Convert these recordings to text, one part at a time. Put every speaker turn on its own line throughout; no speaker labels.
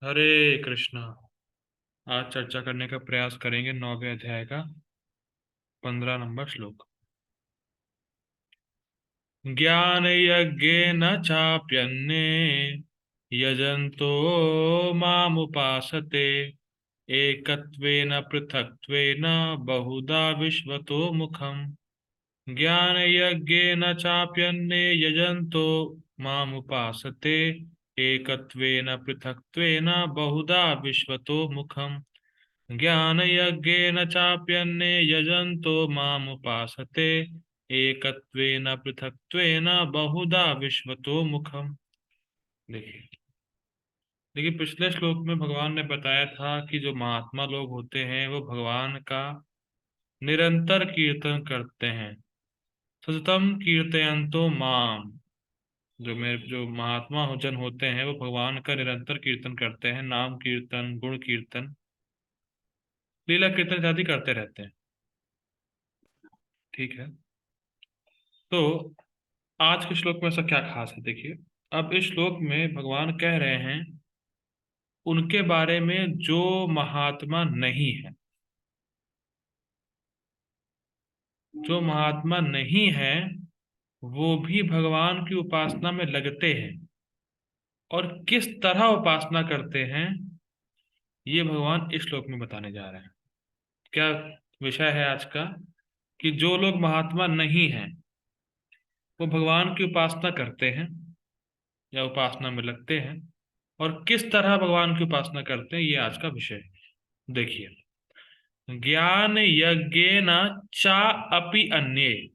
हरे कृष्णा। आज चर्चा करने का प्रयास करेंगे 9वें अध्याय का 15 नंबर श्लोक। ज्ञान यज्ञेन चाप्यन्ने यजन्तो मामुपासते एकत्वेन पृथक्त्वेन बहुधा विश्वतो मुखम्। ज्ञान यज्ञेन चाप्यन्ने यजन्तो मामुपासते एकत्वेन पृथक्त्वेन बहुधा विश्वतो मुखम्। ज्ञानयज्ञेन चाप्यन्ने यजन्तो मामुपासते एकत्वेन पृथक्त्वेन बहुधा विश्वतो मुखम्। देखिए देखिए, पिछले श्लोक में भगवान ने बताया था कि जो महात्मा लोग होते हैं वो भगवान का निरंतर कीर्तन करते हैं। सततम कीर्तयन्तो माम। जो महात्मा जन होते हैं वो भगवान का निरंतर कीर्तन करते हैं, नाम कीर्तन, गुण कीर्तन, लीला कीर्तन आदि करते रहते हैं। ठीक है, तो आज के श्लोक में ऐसा क्या खास है? देखिए, अब इस श्लोक में भगवान कह रहे हैं उनके बारे में जो महात्मा नहीं है। जो महात्मा नहीं है वो भी भगवान की उपासना में लगते हैं, और किस तरह उपासना करते हैं ये भगवान इस श्लोक में बताने जा रहे हैं। क्या विषय है आज का? कि जो लोग महात्मा नहीं हैं वो भगवान की उपासना करते हैं या उपासना में लगते हैं, और किस तरह भगवान की उपासना करते हैं ये आज का विषय है। देखिए, ज्ञान यज्ञेन चा अपि अन्ये।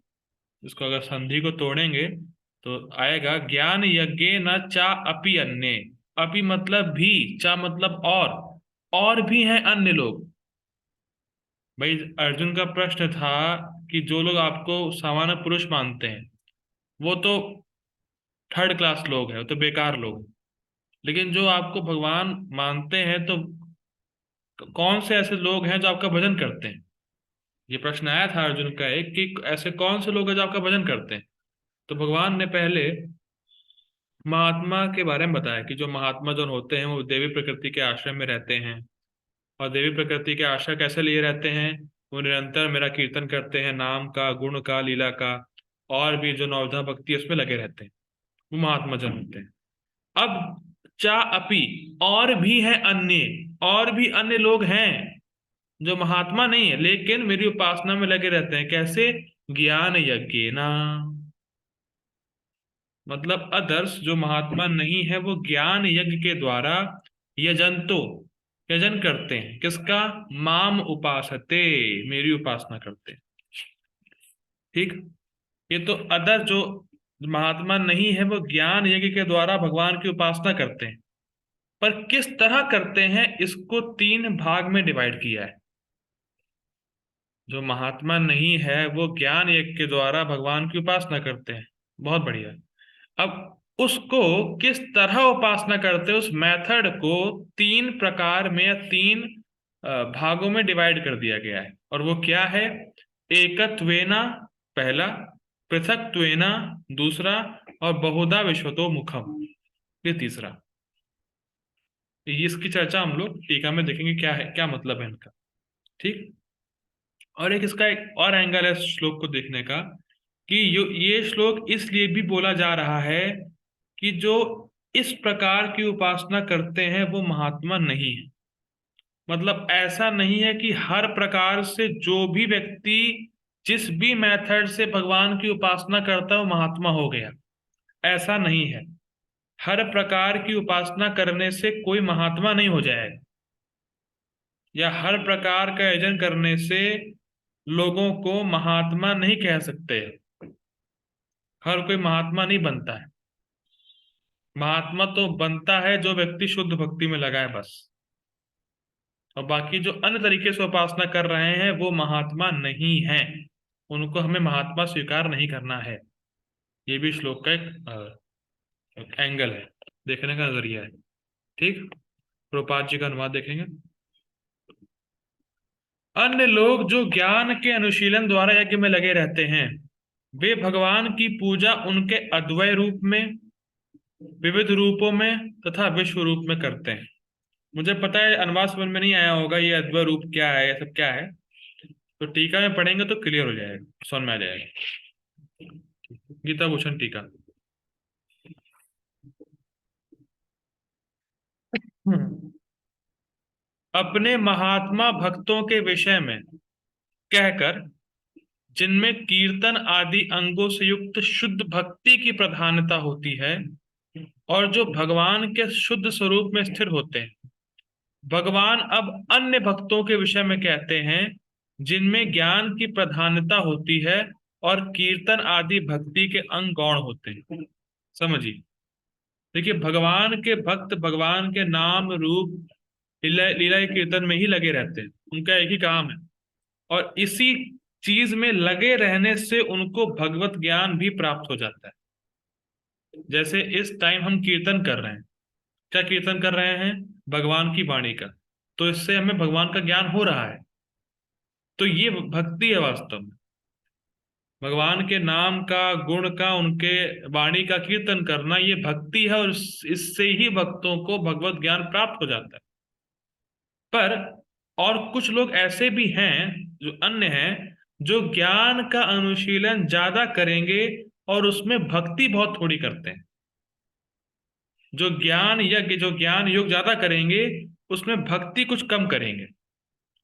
इसको अगर संधि को तोड़ेंगे तो आएगा ज्ञान यज्ञेन चा अपि अन्ये। अपि मतलब भी, चा मतलब और भी हैं अन्य लोग। भाई, अर्जुन का प्रश्न था कि जो लोग आपको सामान्य पुरुष मानते हैं वो तो थर्ड क्लास लोग हैं, वो तो बेकार लोग। लेकिन जो आपको भगवान मानते हैं तो कौन से ऐसे लोग हैं जो आपका भजन करते हैं? ये प्रश्न आया था अर्जुन का एक, कि ऐसे कौन से लोग हैं जो आपका भजन करते हैं। तो भगवान ने पहले महात्मा के बारे में बताया कि जो महात्मा जो होते हैं वो देवी प्रकृति के आश्रय में रहते हैं। और देवी प्रकृति के आश्रय कैसे लिए रहते हैं? वो निरंतर मेरा कीर्तन करते हैं, नाम का, गुण का, लीला का, और भी जो नवधा भक्ति है उसमें लगे रहते हैं। वो महात्मा जन होते हैं। अब चा अपी, और भी है अन्य, और भी अन्य लोग हैं जो महात्मा नहीं है लेकिन मेरी उपासना में लगे रहते हैं। कैसे? ज्ञान यज्ञ ना, मतलब अदर्श जो महात्मा नहीं है वो ज्ञान यज्ञ के द्वारा यजंतो, यजन करते हैं। किसका? माम उपासते, मेरी उपासना करते हैं। ठीक, ये तो अदर जो महात्मा नहीं है वो ज्ञान यज्ञ के द्वारा भगवान की उपासना करते हैं। पर किस तरह करते हैं इसको तीन भाग में डिवाइड किया है। जो महात्मा नहीं है वो ज्ञान यज्ञ के द्वारा भगवान की उपासना करते हैं, बहुत बढ़िया। अब उसको किस तरह उपासना करते हैं, उस मेथड को तीन प्रकार में या तीन भागों में डिवाइड कर दिया गया है। और वो क्या है? एकत्वेना पहला, पृथक्त्वेना दूसरा, और बहुधा विश्वतो मुखम ये तीसरा। इसकी चर्चा हम लोग टीका में देखेंगे क्या है, क्या मतलब है इनका। ठीक, और एक इसका एक और एंगल है श्लोक को देखने का, कि ये श्लोक इसलिए भी बोला जा रहा है कि जो इस प्रकार की उपासना करते हैं वो महात्मा नहीं है। मतलब ऐसा नहीं है कि हर प्रकार से जो भी व्यक्ति जिस भी मेथड से भगवान की उपासना करता है वो महात्मा हो गया, ऐसा नहीं है। हर प्रकार की उपासना करने से कोई महात्मा नहीं हो जाएगा, या हर प्रकार का यजन करने से लोगों को महात्मा नहीं कह सकते। हर कोई महात्मा नहीं बनता है। महात्मा तो बनता है जो व्यक्ति शुद्ध भक्ति में लगा है बस। और बाकी जो अन्य तरीके से उपासना कर रहे हैं वो महात्मा नहीं है, उनको हमें महात्मा स्वीकार नहीं करना है। ये भी श्लोक का एक एंगल है, देखने का नजरिया है। ठीक, प्रभुपाद जी का अनुवाद देखेंगे। अन्य लोग जो ज्ञान के अनुशीलन द्वारा यज्ञ में लगे रहते हैं वे भगवान की पूजा उनके अद्वय रूप में, विविध रूपों में तथा विश्व रूप में करते हैं। मुझे पता है अनुवाद समझ में नहीं आया होगा, ये अद्वैत रूप क्या है, ये सब क्या है, तो टीका में पढ़ेंगे तो क्लियर हो जाएगा, समझ में आ जाएगा। गीता भूषण टीका। हम्म। अपने महात्मा भक्तों के विषय में कहकर, जिनमें कीर्तन आदि अंगों से युक्त शुद्ध भक्ति की प्रधानता होती है और जो भगवान के शुद्ध स्वरूप में स्थिर होते हैं, भगवान अब अन्य भक्तों के विषय में कहते हैं जिनमें ज्ञान की प्रधानता होती है और कीर्तन आदि भक्ति के अंग गौण होते हैं। समझिए, देखिए, भगवान के भक्त भगवान के नाम रूप लीला कीर्तन में ही लगे रहते हैं, उनका एक ही काम है, और इसी चीज में लगे रहने से उनको भगवत ज्ञान भी प्राप्त हो जाता है। जैसे इस टाइम हम कीर्तन कर रहे हैं, क्या कीर्तन कर रहे हैं? भगवान की वाणी का, तो इससे हमें भगवान का ज्ञान हो रहा है, तो ये भक्ति है वास्तव में। भगवान के नाम का, गुण का, उनके वाणी का कीर्तन करना, ये भक्ति है, और इससे ही भक्तों को भगवत ज्ञान प्राप्त हो जाता है। पर और कुछ लोग ऐसे भी हैं, जो अन्य हैं, जो ज्ञान का अनुशीलन ज्यादा करेंगे और उसमें भक्ति बहुत थोड़ी करते हैं। जो ज्ञान योग ज्यादा करेंगे, उसमें भक्ति कुछ कम करेंगे।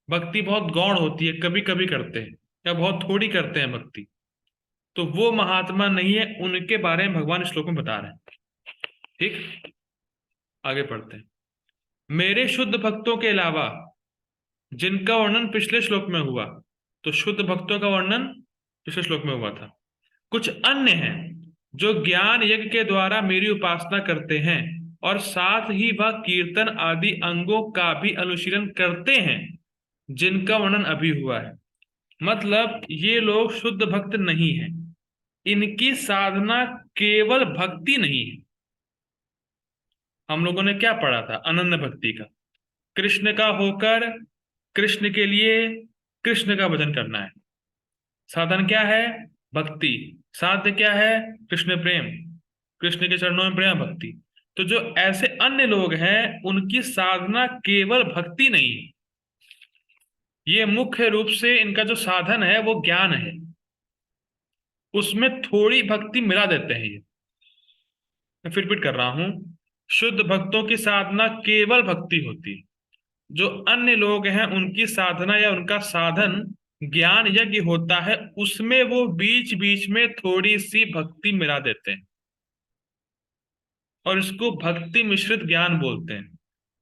भक्ति बहुत गौण होती है, कभी कभी करते हैं या बहुत थोड़ी करते हैं भक्ति, तो वो महात्मा नहीं है, उनके बारे में भगवान इस श्लोक में बता रहे हैं। ठीक, आगे पढ़ते हैं। मेरे शुद्ध भक्तों के अलावा जिनका वर्णन पिछले श्लोक में हुआ, तो शुद्ध भक्तों का वर्णन पिछले श्लोक में हुआ था, कुछ अन्य हैं जो ज्ञान यज्ञ के द्वारा मेरी उपासना करते हैं और साथ ही वह कीर्तन आदि अंगों का भी अनुशीलन करते हैं जिनका वर्णन अभी हुआ है। मतलब ये लोग शुद्ध भक्त नहीं है, इनकी साधना केवल भक्ति नहीं है। हम लोगों ने क्या पढ़ा था? अनन्य भक्ति का, कृष्ण का होकर कृष्ण के लिए कृष्ण का भजन करना है। साधन क्या है? भक्ति। साध्य क्या है? कृष्ण प्रेम, कृष्ण के चरणों में प्रेम भक्ति। तो जो ऐसे अन्य लोग हैं, उनकी साधना केवल भक्ति नहीं है, ये मुख्य रूप से इनका जो साधन है वो ज्ञान है, उसमें थोड़ी भक्ति मिला देते हैं ये। मैं फिर रिपीट कर रहा हूं, शुद्ध भक्तों की साधना केवल भक्ति होती है। जो अन्य लोग हैं, उनकी साधना या उनका साधन ज्ञान यज्ञ होता है, उसमें वो बीच बीच में थोड़ी सी भक्ति मिला देते हैं, और इसको भक्ति मिश्रित ज्ञान बोलते हैं।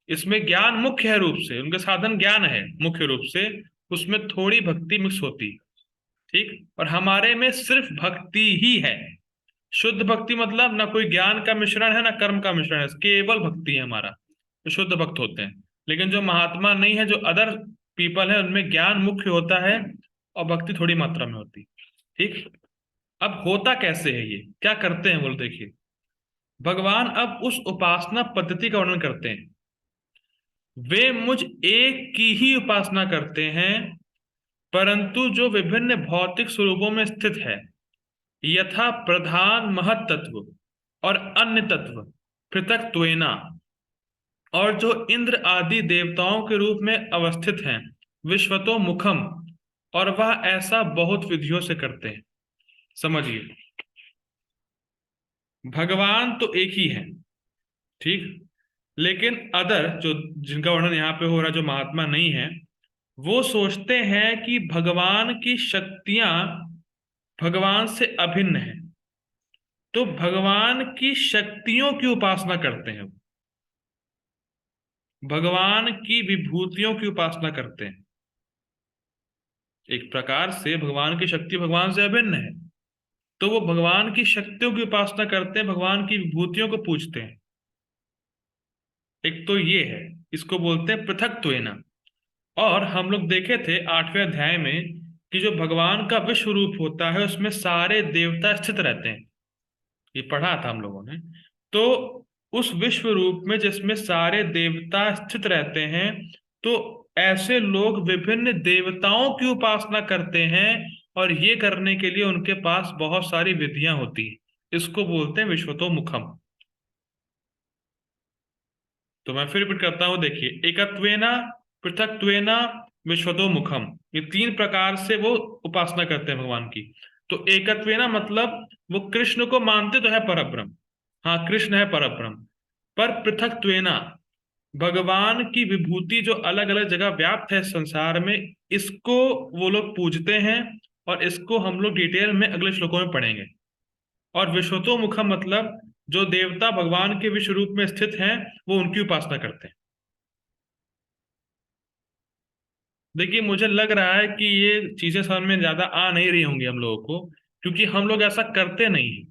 इसमें ज्ञान मुख्य रूप से, उनका साधन ज्ञान है मुख्य रूप से, उसमें थोड़ी भक्ति मिक्स होती है। ठीक, और हमारे में सिर्फ भक्ति ही है। शुद्ध भक्ति मतलब ना कोई ज्ञान का मिश्रण है ना कर्म का मिश्रण है, केवल भक्ति है हमारा, तो शुद्ध भक्त होते हैं। लेकिन जो महात्मा नहीं है, जो अदर पीपल है, उनमें ज्ञान मुख्य होता है और भक्ति थोड़ी मात्रा में होती है। ठीक, अब होता कैसे है, ये क्या करते हैं बोल, देखिए, भगवान अब उस उपासना पद्धति का वर्णन करते हैं। वे मुझ एक की ही उपासना करते हैं, परंतु जो विभिन्न भौतिक स्वरूपों में स्थित है, यथा प्रधान महत तत्व और अन्य तत्व पृथक त्वेना, और जो इंद्र आदि देवताओं के रूप में अवस्थित हैं विश्वतो मुखम, और वह ऐसा बहुत विधियों से करते हैं। समझिए, भगवान तो एक ही है, ठीक, लेकिन अदर जो, जिनका वर्णन यहाँ पे हो रहा है, जो महात्मा नहीं है, वो सोचते हैं कि भगवान की शक्तियां भगवान से अभिन्न है, तो भगवान की शक्तियों की उपासना करते हैं, भगवान की विभूतियों की उपासना करते हैं। एक प्रकार से भगवान की शक्ति भगवान से अभिन्न है, तो वो भगवान की शक्तियों की उपासना करते हैं, भगवान की विभूतियों को पूजते हैं। एक तो ये है, इसको बोलते हैं पृथक्त्वेन। और हम लोग देखे थे 8वें अध्याय में कि जो भगवान का विश्व रूप होता है, उसमें सारे देवता स्थित रहते हैं, ये पढ़ा था हम लोगों ने। तो उस विश्व रूप में जिसमें सारे देवता स्थित रहते हैं, तो ऐसे लोग विभिन्न देवताओं की उपासना करते हैं, और ये करने के लिए उनके पास बहुत सारी विधियां होती हैं। इसको बोलते हैं विश्वतो मुखम। तो मैं फिर रिपीट करता हूं, देखिए, एकत्वेना, पृथक्त्वेना, विश्वतोमुखम, ये तीन प्रकार से वो उपासना करते हैं भगवान की। तो एकत्वेना मतलब वो कृष्ण को मानते तो है परब्रह्म, हाँ कृष्ण है परब्रह्म, पर पृथक्त्वेना, भगवान की विभूति जो अलग अलग जगह व्याप्त है संसार में, इसको वो लोग पूजते हैं, और इसको हम लोग डिटेल में अगले श्लोकों में पढ़ेंगे। और विश्वतोमुखम मतलब जो देवता भगवान के विश्व रूप में स्थित हैं, वो उनकी उपासना करते हैं। देखिए, मुझे लग रहा है कि ये चीजें समझ में ज्यादा आ नहीं रही होंगी हम लोगों को, क्योंकि हम लोग ऐसा करते नहीं हैं।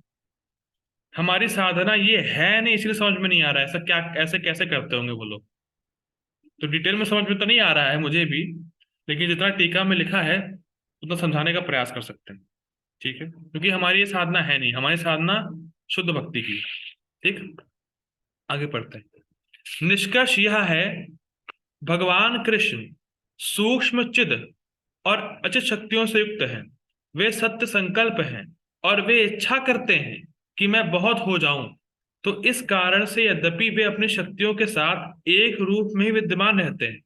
हमारी साधना ये है नहीं, इसलिए समझ में नहीं आ रहा है ऐसा क्या, ऐसे कैसे करते होंगे वो लोग। तो डिटेल में समझ में तो नहीं आ रहा है मुझे भी, लेकिन जितना टीका में लिखा है उतना समझाने का प्रयास कर सकते हैं। ठीक है, क्योंकि हमारी ये साधना है नहीं, हमारी साधना शुद्ध भक्ति की है। ठीक, आगे पढ़ते हैं। निष्कर्ष यह है, भगवान कृष्ण सूक्ष्म चिद और अचित शक्तियों से युक्त हैं। वे सत्य संकल्प हैं, और वे इच्छा करते हैं कि मैं बहुत हो जाऊं। तो इस कारण से यद्यपि वे अपनी शक्तियों के साथ एक रूप में ही विद्यमान रहते हैं,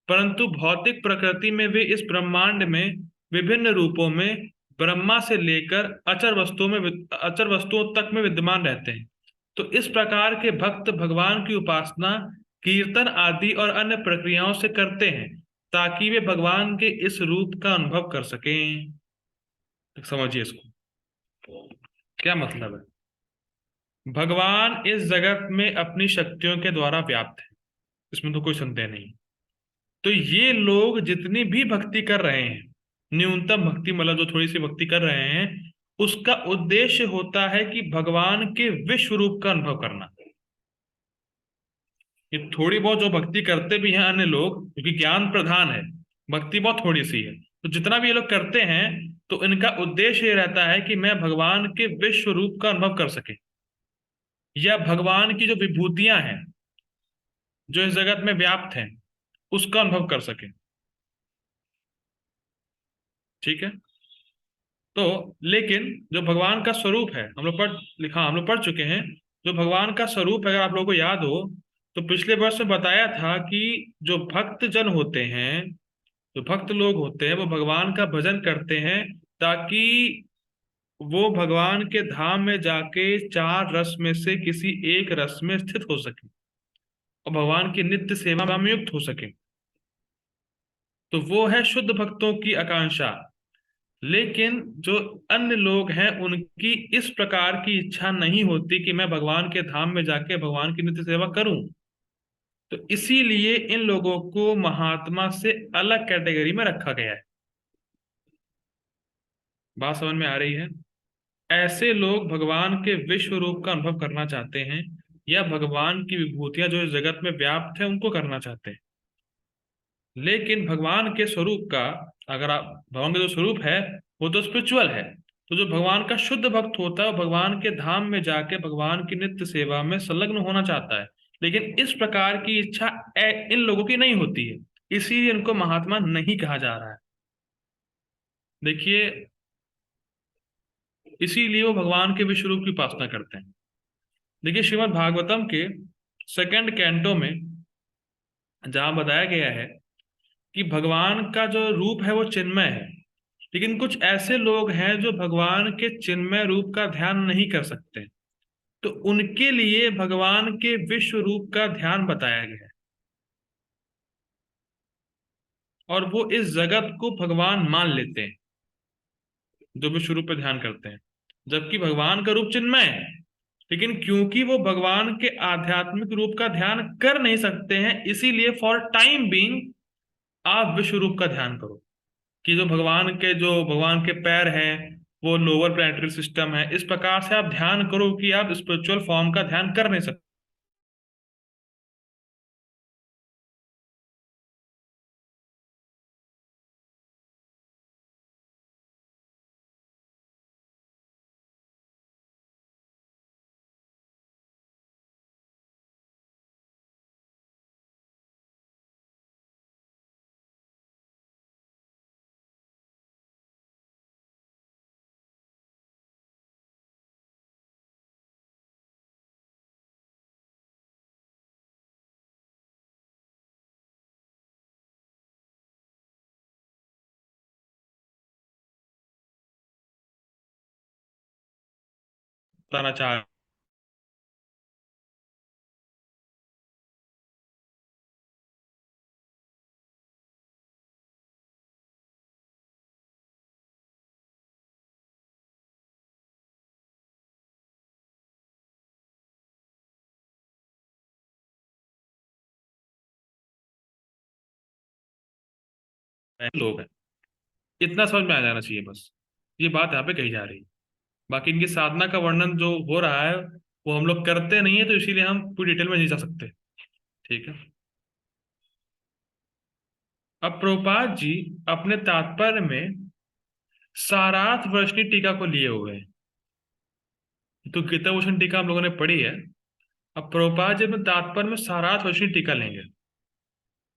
परंतु भौतिक प्रकृति में वे इस ब्रह्मांड में विभिन्न रूपों में ब्रह्मा से लेकर अचर वस्तुओं तक में विद्यमान रहते हैं। तो इस प्रकार के भक्त भगवान की उपासना कीर्तन आदि और अन्य प्रक्रियाओं से करते हैं, ताकि वे भगवान के इस रूप का अनुभव कर सकें। समझिए इसको, क्या मतलब है। भगवान इस जगत में अपनी शक्तियों के द्वारा व्याप्त है, इसमें तो कोई संदेह नहीं। तो ये लोग जितनी भी भक्ति कर रहे हैं, न्यूनतम भक्ति मतलब जो थोड़ी सी भक्ति कर रहे हैं, उसका उद्देश्य होता है कि भगवान के विश्व रूप का अनुभव करना। ये थोड़ी बहुत जो भक्ति करते भी हैं अन्य लोग, क्योंकि ज्ञान प्रधान है, भक्ति बहुत थोड़ी सी है, तो जितना भी ये लोग करते हैं, तो इनका उद्देश्य ये रहता है कि मैं भगवान के विश्व रूप का अनुभव कर सके, या भगवान की जो विभूतियां हैं जो इस जगत में व्याप्त हैं, उसका अनुभव कर सके। ठीक है। तो लेकिन जो भगवान का स्वरूप है, हम लोग हम लोग पढ़ चुके हैं, जो भगवान का स्वरूप है, अगर आप लोगों को याद हो, तो पिछले वर्ष में बताया था कि जो भक्त जन होते हैं, जो भक्त लोग होते हैं, वो भगवान का भजन करते हैं, ताकि वो भगवान के धाम में जाके चार रस में से किसी एक रस में स्थित हो सके, और भगवान की नित्य सेवा में युक्त हो सके। तो वो है शुद्ध भक्तों की आकांक्षा। लेकिन जो अन्य लोग हैं, उनकी इस प्रकार की इच्छा नहीं होती कि मैं भगवान के धाम में जाके भगवान की नित्य सेवा करूं। तो इसीलिए इन लोगों को महात्मा से अलग कैटेगरी में रखा गया है। बात समझ में आ रही है। ऐसे लोग भगवान के विश्व रूप का अनुभव करना चाहते हैं, या भगवान की विभूतियां जो इस जगत में व्याप्त है उनको करना चाहते हैं। लेकिन भगवान के स्वरूप का, अगर आप भगवान का जो स्वरूप है वो तो स्पिरिचुअल है, तो जो भगवान का शुद्ध भक्त होता है वो भगवान के धाम में जाके भगवान की नित्य सेवा में संलग्न होना चाहता है। लेकिन इस प्रकार की इच्छा इन लोगों की नहीं होती है, इसीलिए इनको महात्मा नहीं कहा जा रहा है। देखिए, इसीलिए वो भगवान के विश्व रूप की उपासना करते हैं। देखिए, श्रीमद् भागवतम के सेकंड कैंटो में जहां बताया गया है कि भगवान का जो रूप है वो चिन्मय है, लेकिन कुछ ऐसे लोग हैं जो भगवान के चिन्मय रूप का ध्यान नहीं कर सकते, तो उनके लिए भगवान के विश्व रूप का ध्यान बताया गया है, और वो इस जगत को भगवान मान लेते हैं जो विश्व रूप पे ध्यान करते हैं, जबकि भगवान का रूप चिन्मय है। लेकिन क्योंकि वो भगवान के आध्यात्मिक रूप का ध्यान कर नहीं सकते हैं, इसीलिए फॉर टाइम बीइंग आप विश्व रूप का ध्यान करो, कि जो भगवान के पैर हैं वो लोअर प्लैनेटरी सिस्टम है, इस प्रकार से आप ध्यान करो कि आप स्पिरिचुअल फॉर्म का ध्यान कर नहीं सकते। बताना चाह रहे हैं लोग हैं। इतना समझ में आ जाना चाहिए बस, ये बात यहाँ पे कही जा रही है। बाकी इनकी साधना का वर्णन जो हो रहा है वो हम लोग करते नहीं है, तो इसीलिए हम पूरी डिटेल में नहीं जा सकते। ठीक है। अब प्रभुपाद जी अपने तात्पर्य में सारार्थ वर्षनी टीका को लिए हुए हैं। तो गीता भूषण टीका हम लोगों ने पढ़ी है। अब प्रभुपाद जी अपने तात्पर्य में सारार्थ वर्षनी टीका लेंगे,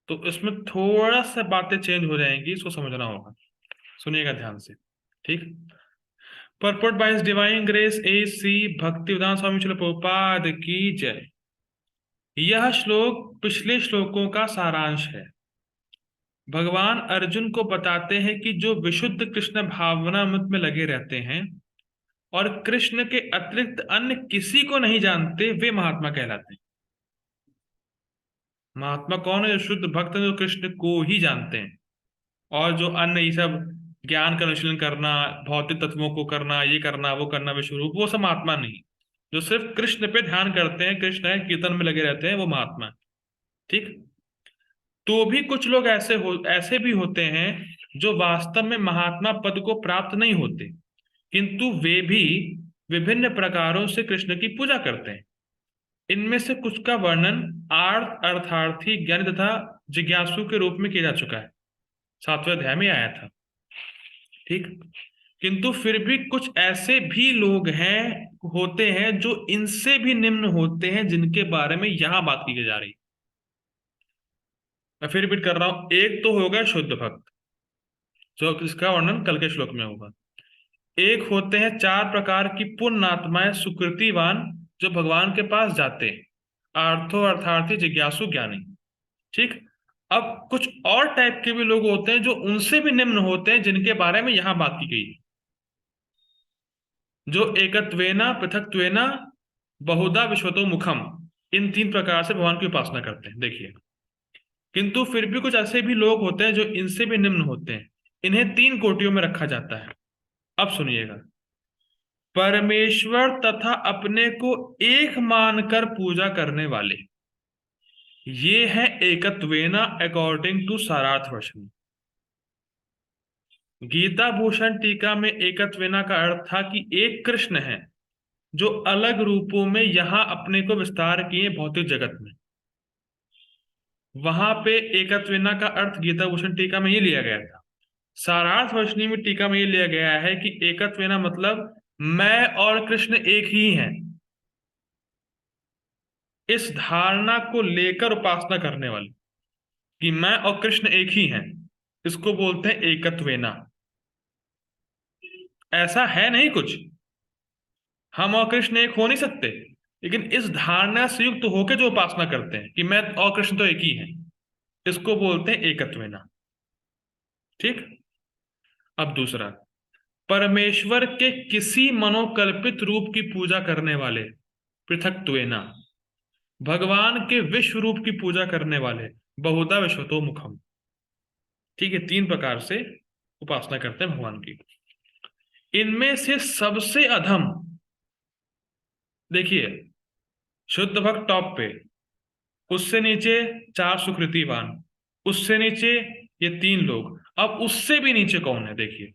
तो इसमें थोड़ा सा बातें चेंज हो जाएंगी, इसको समझना होगा। सुनिएगा ध्यान से। ठीक। Purport by his divine grace A C Bhaktivedanta स्वामी श्रील प्रभुपाद की जय। यह श्लोक पिछले श्लोकों का सारांश है। भगवान अर्जुन को बताते हैं कि जो विशुद्ध कृष्ण भावनामृत में लगे रहते हैं और कृष्ण के अतिरिक्त अन्य किसी को नहीं जानते, वे महात्मा कहलाते हैं। महात्मा कौन है? जो शुद्ध भक्त हैं, जो कृष्ण को ही जानते हैं। और जो अन्य ये सब ज्ञान का अनुशीलन करना, भौतिक तत्वों को करना, ये करना वो करना, विश्व रूप, वो सब महात्मा नहीं। जो सिर्फ कृष्ण पे ध्यान करते हैं, कृष्ण है कीर्तन में लगे रहते हैं, वो महात्मा है। ठीक। तो भी कुछ लोग ऐसे भी होते हैं जो वास्तव में महात्मा पद को प्राप्त नहीं होते, किंतु वे भी विभिन्न प्रकारों से कृष्ण की पूजा करते हैं। इनमें से कुछ का वर्णन आर्थ, अर्थार्थी, ज्ञानी तथा जिज्ञासु के रूप में किया जा चुका है, 7वें अध्याय में आया था। ठीक। किंतु फिर भी कुछ ऐसे भी लोग हैं, होते हैं जो इनसे भी निम्न होते हैं, जिनके बारे में यहां बात की जा रही है। मैं फिर रिपीट कर रहा हूं, एक तो होगा शुद्ध भक्त, जो इसका वर्णन कल के श्लोक में होगा। एक होते हैं 4 प्रकार की पुण्य आत्माएं, सुकृतिवान, जो भगवान के पास जाते हैं, आर्थो अर्थार्थी, जिज्ञासु, ज्ञानी। ठीक। अब कुछ और टाइप के भी लोग होते हैं जो उनसे भी निम्न होते हैं, जिनके बारे में यहां बात की गई है, जो एकत्वेना पृथक्त्वेना बहुधा विश्वतो मुखम, इन 3 प्रकार से भगवान की उपासना करते हैं। देखिए, किंतु फिर भी कुछ ऐसे भी लोग होते हैं जो इनसे भी निम्न होते हैं। इन्हें 3 कोटियों में रखा जाता है। अब सुनिएगा। परमेश्वर तथा अपने को एक मानकर पूजा करने वाले, ये है एकत्वेना अकॉर्डिंग टू सारार्थ वर्षन। गीता भूषण टीका में एकत्वेना का अर्थ था कि एक कृष्ण है जो अलग रूपों में यहां अपने को विस्तार किए भौतिक जगत में। वहां पे एकत्वेना का अर्थ गीता भूषण टीका में ये लिया गया था। सारार्थ वर्षनी में टीका में ये लिया गया है कि एकत्वेना मतलब मैं और कृष्ण एक ही हैं। इस धारणा को लेकर उपासना करने वाले कि मैं और कृष्ण एक ही हैं, इसको बोलते हैं एकत्वेना। ऐसा है नहीं कुछ, हम और कृष्ण एक हो नहीं सकते, लेकिन इस धारणा से युक्त होकर जो उपासना करते हैं कि मैं और कृष्ण तो एक ही हैं, इसको बोलते हैं एकत्वेना। ठीक। अब दूसरा, परमेश्वर के किसी मनोकल्पित रूप की पूजा करने वाले, पृथक्त्वेना। भगवान के विश्व रूप की पूजा करने वाले, बहुधा विश्वतो मुखम। ठीक है, 3 प्रकार से उपासना करते हैं भगवान की। इनमें से सबसे अधम, देखिए, शुद्ध भक्त टॉप पे, उससे नीचे 4 सुकृतिवान, उससे नीचे ये 3 लोग, अब उससे भी नीचे कौन है? देखिए,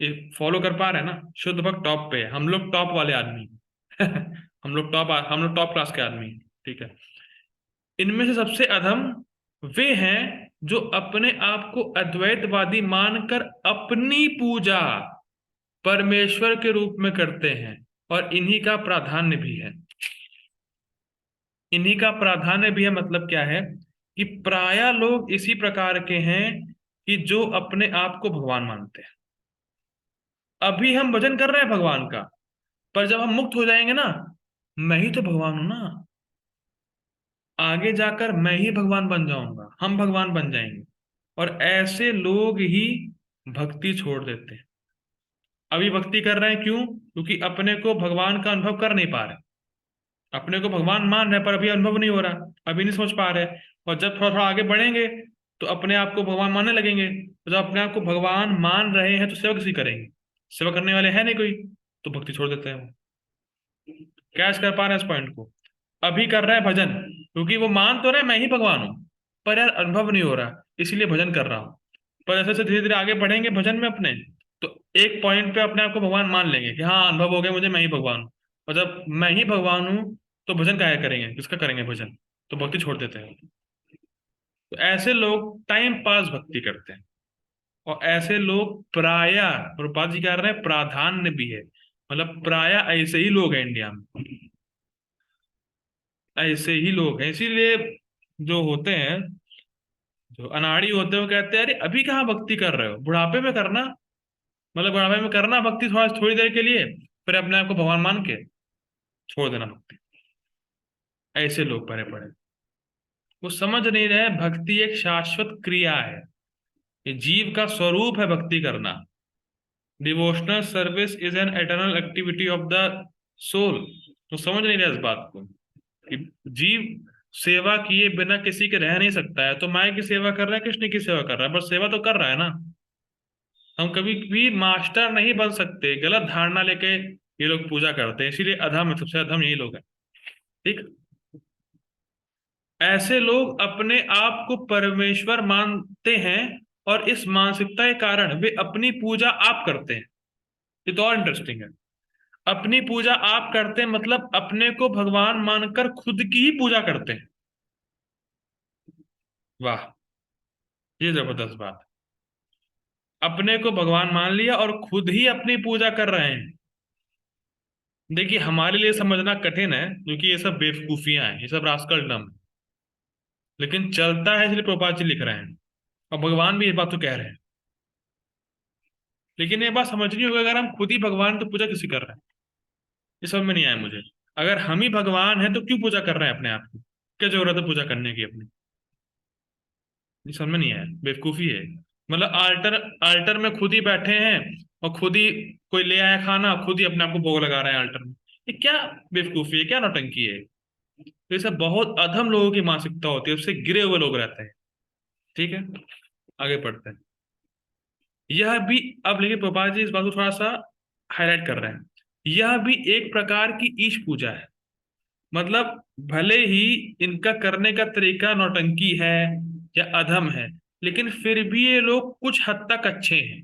ये फॉलो कर पा रहे हैं ना? शुद्ध भक्त टॉप पे है, हम लोग टॉप वाले आदमी हम लोग टॉप क्लास के आदमी हैं। ठीक है। इनमें से सबसे अधम वे हैं जो अपने आप को अद्वैतवादी मानकर अपनी पूजा परमेश्वर के रूप में करते हैं, और इन्हीं का प्राधान्य भी है। इन्हीं का प्राधान्य भी है मतलब क्या है कि प्राय लोग इसी प्रकार के हैं कि जो अपने आप को भगवान मानते हैं। अभी हम भजन कर रहे हैं भगवान का, पर जब हम मुक्त हो जाएंगे ना, मैं ही तो भगवान हूं ना, आगे जाकर मैं ही भगवान बन जाऊंगा, हम भगवान बन जाएंगे। और ऐसे लोग ही भक्ति छोड़ देते हैं। अभी भक्ति कर रहे हैं क्यों? क्योंकि अपने को भगवान का अनुभव कर नहीं पा रहे, अपने को भगवान मान रहे पर अभी अनुभव नहीं हो रहा, अभी नहीं समझ पा रहे। और जब थोड़ा थोड़ा आगे बढ़ेंगे तो अपने आप को भगवान मानने लगेंगे। तो जब अपने आप को भगवान मान रहे हैं तो सेवा किसी करेंगे? सेवा करने वाले है नहीं कोई, तो भक्ति छोड़ देते हैं वो। कैच कर पा रहे हैं इस पॉइंट को? अभी कर रहा है भजन क्योंकि वो मान तो रहा है मैं ही भगवान हूँ, पर यार अनुभव नहीं हो रहा, इसीलिए भजन कर रहा हूँ। पर जैसे जैसे धीरे धीरे आगे बढ़ेंगे भजन में अपने, तो एक पॉइंट पे अपने आप को भगवान मान लेंगे कि हाँ अनुभव हो गया मुझे, मैं ही भगवान हूँ। और जब मैं ही भगवान हूँ तो भजन काहे करेंगे, किसका करेंगे भजन? तो भक्ति छोड़ देते हैं। तो ऐसे लोग टाइम पास भक्ति करते हैं। और ऐसे लोग प्रायः, प्रभुपाद जी कह रहे हैं प्राधान्य भी है, मतलब प्रायः ऐसे ही लोग हैं इंडिया में, ऐसे ही लोग हैं। इसीलिए जो होते हैं, जो अनाड़ी होते हैं, वो कहते हैं अरे अभी कहाँ भक्ति कर रहे हो, बुढ़ापे में करना। मतलब बुढ़ापे में करना भक्ति थोड़ा थोड़ी देर के लिए, फिर अपने आप को भगवान मान के छोड़ देना भक्ति। ऐसे लोग भरे पड़े, वो समझ नहीं रहे भक्ति एक शाश्वत क्रिया है, ये जीव का स्वरूप है भक्ति करना। Devotional service is an eternal activity of the soul. तो समझ नहीं रहे इस बात को कि जीव सेवा किए बिना किसी के रह नहीं सकता है। तो माया की सेवा कर रहा है, कृष्ण की सेवा कर रहा है, बस सेवा तो कर रहा है ना। हम कभी भी मास्टर नहीं बन सकते, गलत धारणा लेके ये लोग पूजा करते हैं, इसीलिए अधम है, सबसे अधम यही लोग हैं। ठीक। ऐसे लोग अपने आप को परमेश्वर मानते हैं, और इस मानसिकता के कारण वे अपनी पूजा आप करते हैं। ये तो और इंटरेस्टिंग है। अपनी पूजा आप करते हैं मतलब अपने को भगवान मानकर खुद की ही पूजा करते हैं। वाह, ये जबरदस्त बात। अपने को भगवान मान लिया और खुद ही अपनी पूजा कर रहे हैं। देखिए हमारे लिए समझना कठिन है क्योंकि ये सब बेवकूफियां हैं, ये सब रास्कल डम है। लेकिन चलता है इसलिए प्रभुपाद जी लिख रहे हैं, और भगवान भी ये बात तो कह रहे हैं। लेकिन ये बात समझनी होगी, अगर हम खुद ही भगवान हैं, तो पूजा किसी कर रहे हैं? ये समझ में नहीं आया मुझे। अगर हम ही भगवान हैं तो क्यों पूजा कर रहे हैं अपने आप की? क्या जरूरत है पूजा करने की अपनी? ये समझ में नहीं आया, बेवकूफी है। मतलब आल्टर, आल्टर में खुद ही बैठे हैं, और खुद ही कोई ले आया खाना, खुद ही अपने आप को भोग लगा रहे हैं आल्टर में। ये क्या बेवकूफी है, क्या नौटंकी है? तो ये सब बहुत अधम लोगों की मानसिकता होती है, उससे गिरे हुए लोग रहते हैं। ठीक है, आगे पढ़ते हैं। यह भी, अब लेकिन प्रभुपाद जी इस बात को थोड़ा सा हाईलाइट कर रहे हैं, यह भी एक प्रकार की ईश पूजा है। मतलब भले ही इनका करने का तरीका नौटंकी है या अधम है, लेकिन फिर भी ये लोग कुछ हद तक अच्छे हैं।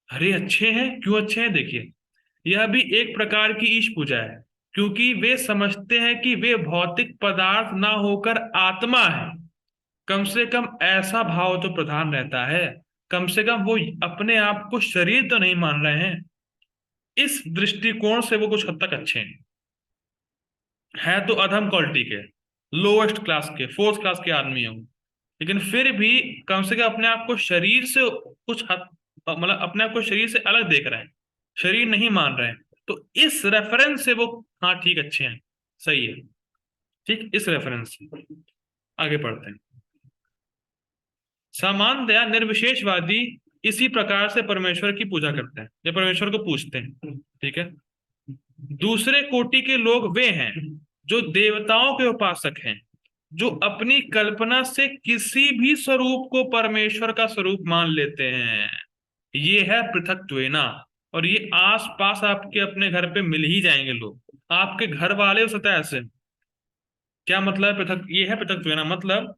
अरे अच्छे हैं, क्यों अच्छे हैं देखिए। यह भी एक प्रकार की ईश पूजा है, क्योंकि वे समझते हैं कि वे भौतिक पदार्थ ना होकर आत्मा है। कम से कम ऐसा भाव तो प्रधान रहता है, कम से कम वो अपने आप को शरीर तो नहीं मान रहे हैं। इस दृष्टिकोण से वो कुछ हद तक अच्छे हैं तो अधम क्वालिटी के, लोएस्ट क्लास के, फोर्थ क्लास के आदमी हूँ, लेकिन फिर भी कम से कम अपने आप को शरीर से कुछ हद, मतलब अपने आप को शरीर से अलग देख रहे हैं, शरीर नहीं मान रहे हैं। तो इस रेफरेंस से वो, हाँ ठीक, अच्छे हैं, सही है। ठीक, इस रेफरेंस से आगे पढ़ते हैं। सामान्यतया निर्विशेषवादी इसी प्रकार से परमेश्वर की पूजा करते हैं या परमेश्वर को पूजते हैं। ठीक है। दूसरे कोटि के लोग वे हैं जो देवताओं के उपासक हैं, जो अपनी कल्पना से किसी भी स्वरूप को परमेश्वर का स्वरूप मान लेते हैं। ये है पृथक्त्वेना। और ये आस पास आपके अपने घर पे मिल ही जाएंगे लोग, आपके घर वाले हो सकता है ऐसे। क्या मतलब है पृथक? ये है पृथक्त्वेना, मतलब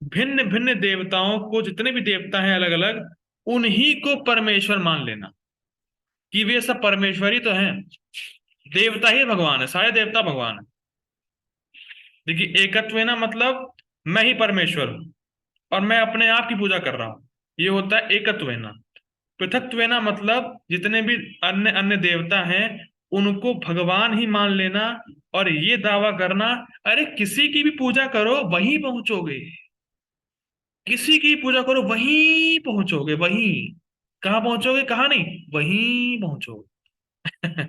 भिन्न भिन्न देवताओं को, जितने भी देवता हैं अलग अलग, उन्हीं को परमेश्वर मान लेना कि वे सब परमेश्वर ही तो हैं। देवता ही भगवान है, सारे देवता भगवान है। देखिए एकत्व ना मतलब मैं ही परमेश्वर हूं और मैं अपने आप की पूजा कर रहा हूं, ये होता है एकत्व ना। पृथक्त्व ना मतलब जितने भी अन्य अन्य देवता हैं उनको भगवान ही मान लेना, और ये दावा करना अरे किसी की भी पूजा करो वहीं पहुंचोगे, किसी की पूजा करो वहीं पहुंचोगे, वहीं। कहाँ पहुंचोगे, कहाँ नहीं, वहीं पहुंचोगे।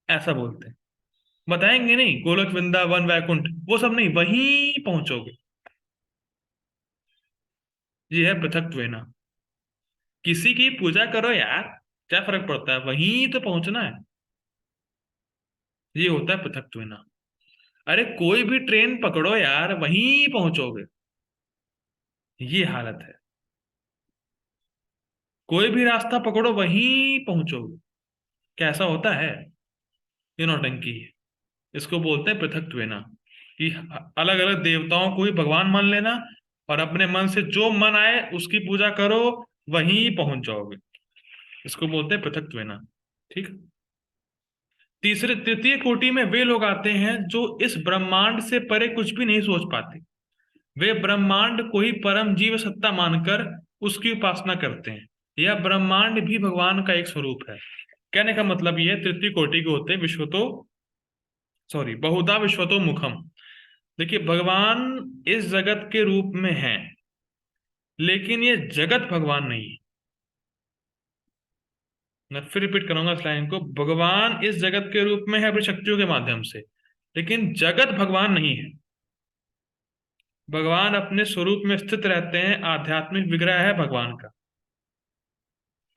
ऐसा बोलते हैं। बताएंगे नहीं गोलोक वृंदावन वैकुंठ, वो सब नहीं, वहीं पहुंचोगे। ये है पृथक्त्वेना। किसी की पूजा करो यार, क्या फर्क पड़ता है, वहीं तो पहुंचना है। ये होता है पृथक्त्वेना। अरे कोई भी ट्रेन पकड़ो यार, वहीं पहुंचोगे। ये हालत है। कोई भी रास्ता पकड़ो वहीं पहुंचोगे। कैसा होता है? ये नौटंकी है। इसको बोलते हैं पृथक्त्वेना, कि अलग अलग देवताओं को ही भगवान मान लेना, और अपने मन से जो मन आए उसकी पूजा करो, वहीं पहुंच जाओगे। इसको बोलते हैं पृथक्त्वेना। ठीक। तीसरे तृतीय कोटि में वे लोग आते हैं जो इस ब्रह्मांड से परे कुछ भी नहीं सोच पाते। वे ब्रह्मांड को ही परम जीव सत्ता मानकर उसकी उपासना करते हैं। यह ब्रह्मांड भी भगवान का एक स्वरूप है। कहने का मतलब यह है, तृतीय कोटि के होते हैं विश्वतो, सॉरी, बहुधा विश्वतो मुखम। देखिए, भगवान इस जगत के रूप में है, लेकिन ये जगत भगवान नहीं है। मैं फिर रिपीट करूंगा इस लाइन को। भगवान इस जगत के रूप में है अपनी शक्तियों के माध्यम से, लेकिन जगत भगवान नहीं है। भगवान अपने स्वरूप में स्थित रहते हैं, आध्यात्मिक विग्रह है भगवान का।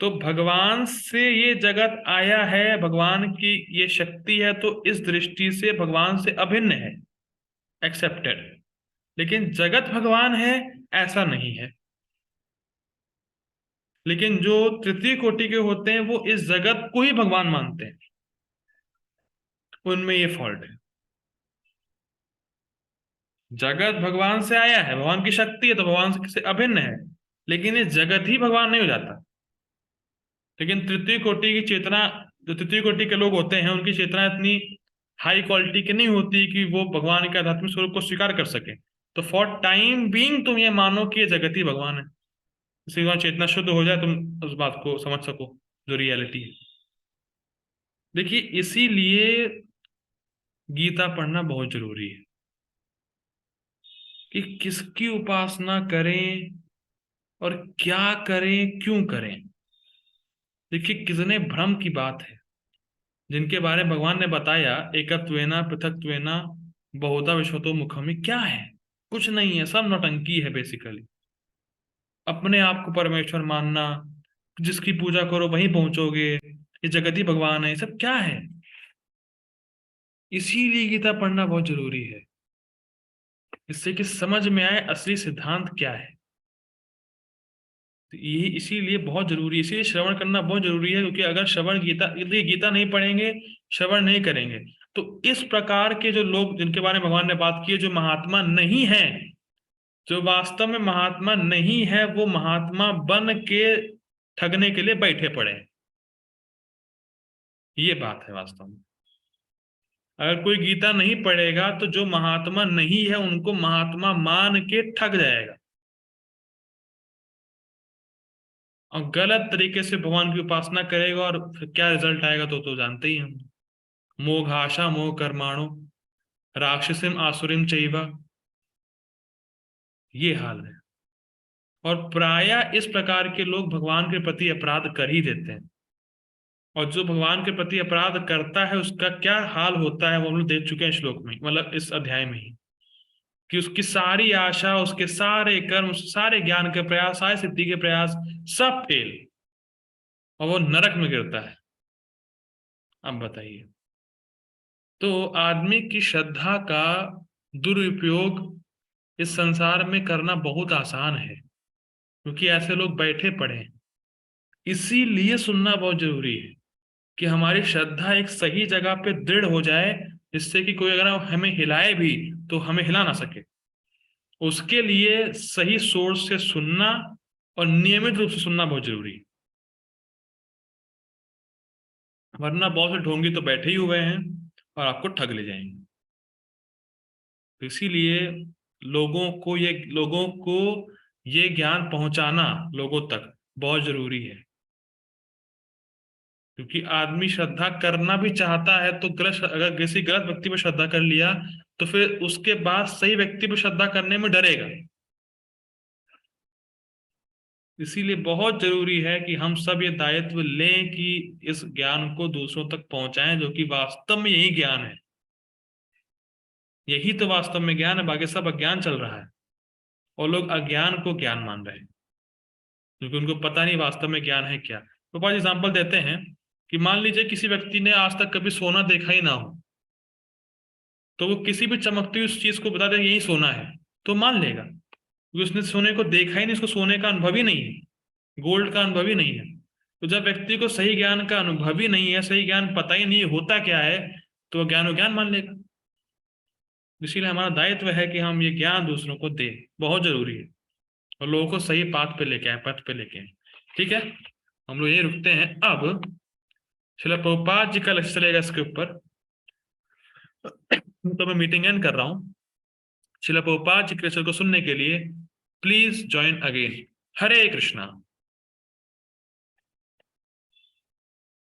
तो भगवान से ये जगत आया है, भगवान की ये शक्ति है, तो इस दृष्टि से भगवान से अभिन्न है, एक्सेप्टेड। लेकिन जगत भगवान है, ऐसा नहीं है। लेकिन जो तृतीय कोटि के होते हैं वो इस जगत को ही भगवान मानते हैं, उनमें ये फॉल्ट है। जगत भगवान से आया है, भगवान की शक्ति है, तो भगवान से अभिन्न है, लेकिन ये जगत ही भगवान नहीं हो जाता। लेकिन तृतीय कोटि की चेतना, जो तृतीय कोटि के लोग होते हैं, उनकी चेतना इतनी हाई क्वालिटी की नहीं होती कि वो भगवान के आध्यात्मिक स्वरूप को स्वीकार कर सके। तो फॉर टाइम बीइंग तुम ये मानो कि ये जगत ही भगवान है। इसी बात चेतना शुद्ध हो जाए, तुम उस बात को समझ सको जो रियलिटी है। देखिए, इसीलिए गीता पढ़ना बहुत जरूरी है, कि किसकी उपासना करें और क्या करें, क्यों करें। देखिए, कितने भ्रम की बात है, जिनके बारे में भगवान ने बताया, एकत्वेना पृथक्त्वेना बहुधा विश्वतो मुखम, क्या है? कुछ नहीं है, सब नौटंकी है बेसिकली। अपने आप को परमेश्वर मानना, जिसकी पूजा करो वहीं पहुंचोगे, ये जगत ही भगवान है, ये सब क्या है? इसीलिए गीता पढ़ना बहुत जरूरी है, इससे कि समझ में आए असली सिद्धांत क्या है। तो ये इसीलिए बहुत जरूरी है, इसीलिए श्रवण करना बहुत जरूरी है। क्योंकि अगर श्रवण गीता, यदि गीता नहीं पढ़ेंगे, श्रवण नहीं करेंगे, तो इस प्रकार के जो लोग, जिनके बारे में भगवान ने बात की है, जो महात्मा नहीं है, जो वास्तव में महात्मा नहीं है, वो महात्मा बन के ठगने के लिए बैठे पड़े हैं। ये बात है वास्तव में। अगर कोई गीता नहीं पढ़ेगा, तो जो महात्मा नहीं है उनको महात्मा मान के ठग जाएगा, और गलत तरीके से भगवान की उपासना करेगा, और फिर क्या रिजल्ट आएगा तो जानते ही हम। मोघाशा मोह कर्माणो राक्षसिम आसुरिम चैवा, ये हाल है। और प्रायः इस प्रकार के लोग भगवान के प्रति अपराध कर ही देते हैं। और जो भगवान के प्रति अपराध करता है, उसका क्या हाल होता है वो हम लोग देख चुके हैं श्लोक में, मतलब इस अध्याय में ही, कि उसकी सारी आशा, उसके सारे कर्म, सारे ज्ञान के प्रयास, सारे सिद्धि के प्रयास, सब फेल, और वो नरक में गिरता है। अब बताइए। तो आदमी की श्रद्धा का दुरुपयोग इस संसार में करना बहुत आसान है, क्योंकि ऐसे लोग बैठे पड़े हैं। इसीलिए सुनना बहुत जरूरी है, कि हमारी श्रद्धा एक सही जगह पे दृढ़ हो जाए, जिससे कि कोई अगर हमें हिलाए भी तो हमें हिला ना सके। उसके लिए सही सोर्स से सुनना, और नियमित रूप से सुनना बहुत जरूरी है। वरना बहुत से ढोंगी तो बैठे ही हुए हैं और आपको ठग ले जाएंगे। तो इसीलिए लोगों को ये ज्ञान पहुंचाना लोगों तक बहुत जरूरी है। क्योंकि आदमी श्रद्धा करना भी चाहता है, तो अगर किसी गलत व्यक्ति पर श्रद्धा कर लिया, तो फिर उसके बाद सही व्यक्ति पर श्रद्धा करने में डरेगा। इसीलिए बहुत जरूरी है कि हम सब ये दायित्व लें कि इस ज्ञान को दूसरों तक पहुंचाएं, जो कि वास्तव में यही ज्ञान है। यही तो वास्तव में ज्ञान है, बाकी सब अज्ञान चल रहा है, और लोग अज्ञान को ज्ञान मान रहे हैं, क्योंकि उनको पता नहीं वास्तव में ज्ञान है क्या। तो पास एग्जाम्पल देते हैं कि मान लीजिए किसी व्यक्ति ने आज तक कभी सोना देखा ही ना हो, तो वो किसी भी चमकती हुई उस चीज को बता दे यही सोना है, तो मान लेगा, क्योंकि उसने सोने को देखा ही नहीं, उसको सोने का अनुभव ही नहीं है, गोल्ड का अनुभव ही नहीं है। तो जब व्यक्ति को सही ज्ञान का अनुभव ही नहीं है, सही ज्ञान पता ही नहीं होता क्या है, तो वो ज्ञान ज्ञान मान लेगा। इसीलिए हमारा दायित्व है कि हम ये ज्ञान दूसरों को दें, बहुत जरूरी है, और लोगों को सही पाथ पे लेके आए, पथ पे लेके आए। ठीक है, हम लोग यही रुकते हैं अब। शिला प्रभुपाद जी का लेक्चर चलेगा इसके ऊपर, तो मैं मीटिंग एंड कर रहा हूँ। शिला प्रभुपाद जी के लेक्चर को सुनने के लिए please join again. Hare Krishna.